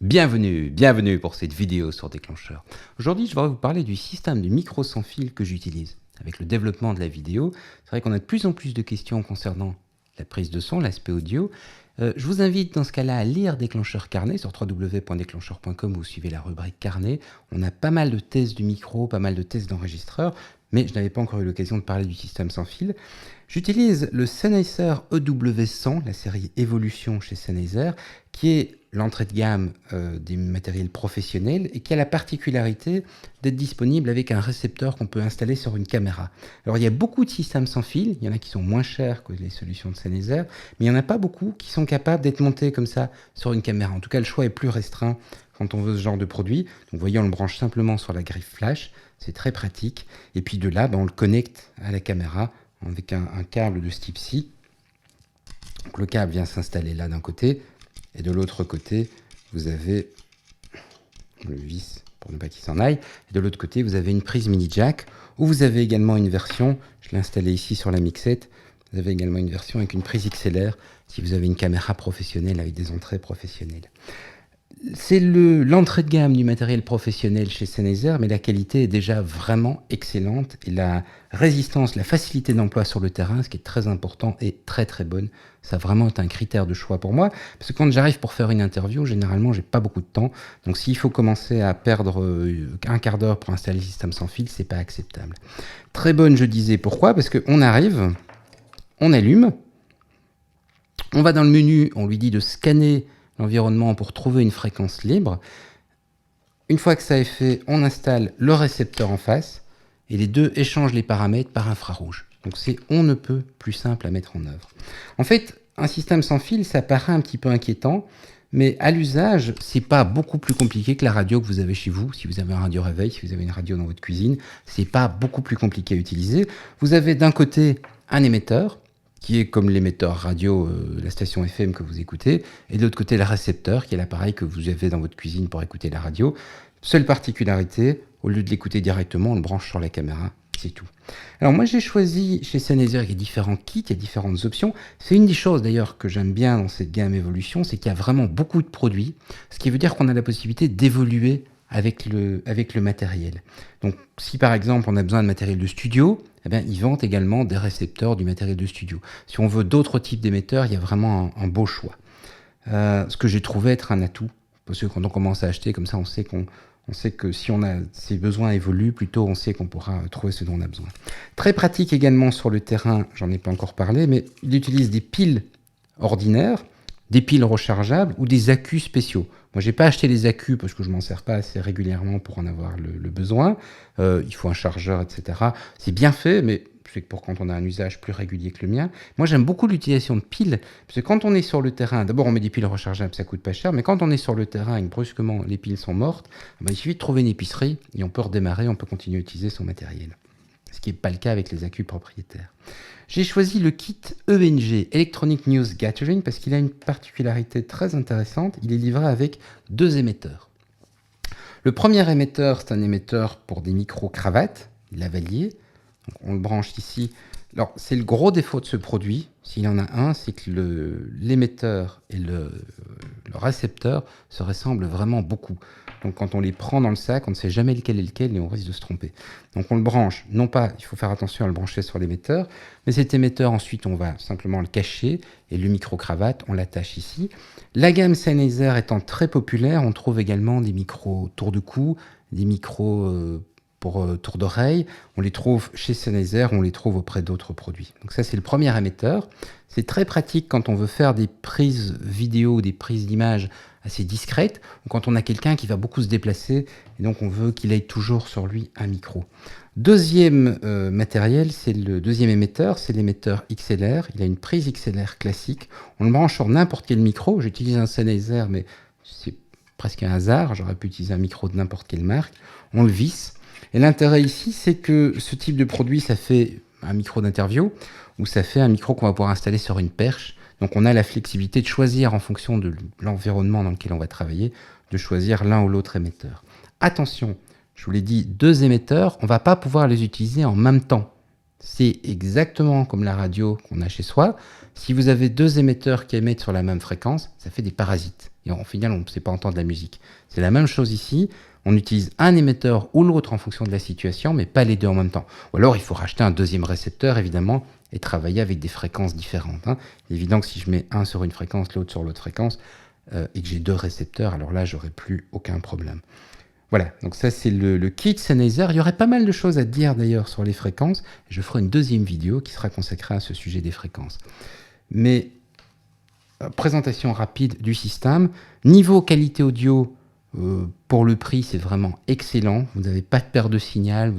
Bienvenue pour cette vidéo sur déclencheur. Aujourd'hui, je vais vous parler du système de micro sans fil que j'utilise. Avec le développement de la vidéo, c'est vrai qu'on a de plus en plus de questions concernant la prise de son, l'aspect audio. Je vous invite dans ce cas-là à lire Déclencheur Carnet sur www.déclencheur.com où vous suivez la rubrique Carnet. On a pas mal de tests du micro, pas mal de tests d'enregistreurs, mais je n'avais pas encore eu l'occasion de parler du système sans fil. J'utilise le Sennheiser EW100, la série Evolution chez Sennheiser, qui est l'entrée de gamme des matériels professionnels et qui a la particularité d'être disponible avec un récepteur qu'on peut installer sur une caméra. Alors il y a beaucoup de systèmes sans fil, il y en a qui sont moins chers que les solutions de Sennheiser, mais il n'y en a pas beaucoup qui sont capables d'être montés comme ça sur une caméra. En tout cas, le choix est plus restreint quand on veut ce genre de produit. Donc voyez, on le branche simplement sur la griffe flash, c'est très pratique. Et puis de là, on le connecte à la caméra avec un câble de ce type-ci. Donc le câble vient s'installer là d'un côté, et de l'autre côté, vous avez le vis pour ne pas qu'il s'en aille. Et de l'autre côté, vous avez une prise mini jack, où vous avez également une version, je l'ai installée ici sur la mixette, vous avez également une version avec une prise XLR, si vous avez une caméra professionnelle avec des entrées professionnelles. C'est l'entrée de gamme du matériel professionnel chez Sennheiser, mais la qualité est déjà vraiment excellente et la résistance, la facilité d'emploi sur le terrain, ce qui est très important, est très très bonne. Ça a vraiment été un critère de choix pour moi, parce que quand j'arrive pour faire une interview, généralement j'ai pas beaucoup de temps, donc s'il faut commencer à perdre un quart d'heure pour installer le système sans fil, c'est pas acceptable. Très bonne, je disais, pourquoi? Parce qu'on arrive, on allume, on va dans le menu, on lui dit de scanner l'environnement pour trouver une fréquence libre. Une fois que ça est fait, on installe le récepteur en face et les deux échangent les paramètres par infrarouge. Donc c'est on ne peut plus simple à mettre en œuvre. En fait, un système sans fil, ça paraît un petit peu inquiétant, mais à l'usage, c'est pas beaucoup plus compliqué que la radio que vous avez chez vous. Si vous avez un radio réveil, si vous avez une radio dans votre cuisine, c'est pas beaucoup plus compliqué à utiliser. Vous avez d'un côté un émetteur, qui est comme l'émetteur radio, la station FM que vous écoutez, et de l'autre côté le récepteur, qui est l'appareil que vous avez dans votre cuisine pour écouter la radio. Seule particularité, au lieu de l'écouter directement, on le branche sur la caméra, c'est tout. Alors moi j'ai choisi chez Sennheiser, il y a différents kits, il y a différentes options. C'est une des choses d'ailleurs que j'aime bien dans cette gamme Evolution, c'est qu'il y a vraiment beaucoup de produits, ce qui veut dire qu'on a la possibilité d'évoluer avec le matériel. Donc si par exemple on a besoin de matériel de studio, eh bien, ils vendent également des récepteurs du matériel de studio. Si on veut d'autres types d'émetteurs, il y a vraiment un beau choix. Ce que j'ai trouvé être un atout, parce que quand on commence à acheter, comme ça on sait que si besoins évoluent, plutôt on sait qu'on pourra trouver ce dont on a besoin. Très pratique également sur le terrain, j'en ai pas encore parlé, mais il utilise des piles ordinaires, des piles rechargeables ou des accus spéciaux. Moi, j'ai pas acheté les accus parce que je m'en sers pas assez régulièrement pour en avoir le besoin. Il faut un chargeur, etc. C'est bien fait, mais c'est pour quand on a un usage plus régulier que le mien. Moi, j'aime beaucoup l'utilisation de piles, parce que quand on est sur le terrain, d'abord on met des piles rechargeables, ça coûte pas cher, mais quand on est sur le terrain et que brusquement les piles sont mortes, il suffit de trouver une épicerie et on peut redémarrer, on peut continuer à utiliser son matériel. Ce qui n'est pas le cas avec les accus propriétaires. J'ai choisi le kit ENG, Electronic News Gathering, parce qu'il a une particularité très intéressante. Il est livré avec deux émetteurs. Le premier émetteur, c'est un émetteur pour des micro-cravates, lavalier. Donc on le branche ici. Alors, c'est le gros défaut de ce produit, s'il y en a un, c'est que l'émetteur et le récepteur se ressemblent vraiment beaucoup. Donc quand on les prend dans le sac, on ne sait jamais lequel est lequel et on risque de se tromper. Donc on le branche, non pas, il faut faire attention à le brancher sur l'émetteur, mais cet émetteur, ensuite, on va simplement le cacher et le micro-cravate, on l'attache ici. La gamme Sennheiser étant très populaire, on trouve également des micros tour de cou, des micros pour tour d'oreille. On les trouve chez Sennheiser, on les trouve auprès d'autres produits. Donc ça, c'est le premier émetteur. C'est très pratique quand on veut faire des prises vidéo, des prises d'images assez discrètes, ou quand on a quelqu'un qui va beaucoup se déplacer, et donc on veut qu'il ait toujours sur lui un micro. Deuxième matériel, c'est le deuxième émetteur, c'est l'émetteur XLR. Il a une prise XLR classique. On le branche sur n'importe quel micro. J'utilise un Sennheiser, mais c'est presque un hasard. J'aurais pu utiliser un micro de n'importe quelle marque. On le visse. Et l'intérêt ici, c'est que ce type de produit, ça fait un micro d'interview ou ça fait un micro qu'on va pouvoir installer sur une perche. Donc on a la flexibilité de choisir en fonction de l'environnement dans lequel on va travailler, de choisir l'un ou l'autre émetteur. Attention, je vous l'ai dit, deux émetteurs, on ne va pas pouvoir les utiliser en même temps. C'est exactement comme la radio qu'on a chez soi. Si vous avez deux émetteurs qui émettent sur la même fréquence, ça fait des parasites. Et au final, on ne sait pas entendre de la musique. C'est la même chose ici. On utilise un émetteur ou l'autre en fonction de la situation, mais pas les deux en même temps. Ou alors, il faut racheter un deuxième récepteur, évidemment, et travailler avec des fréquences différentes. Il est évident que si je mets un sur une fréquence, l'autre sur l'autre fréquence, et que j'ai deux récepteurs, alors là, j'aurai plus aucun problème. Voilà, donc ça c'est le kit Sennheiser. Il y aurait pas mal de choses à dire d'ailleurs sur les fréquences. Je ferai une deuxième vidéo qui sera consacrée à ce sujet des fréquences. Mais présentation rapide du système. Niveau qualité audio, pour le prix, c'est vraiment excellent. Vous n'avez pas de perte de signal.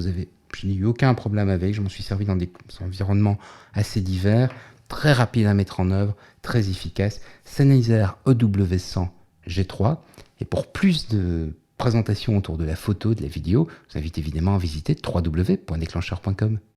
Je n'ai eu aucun problème avec. Je m'en suis servi dans des environnements assez divers. Très rapide à mettre en œuvre, très efficace. Sennheiser EW100 G3. Et pour plus de présentation autour de la photo, de la vidéo, je vous invite évidemment à visiter www.déclencheur.com.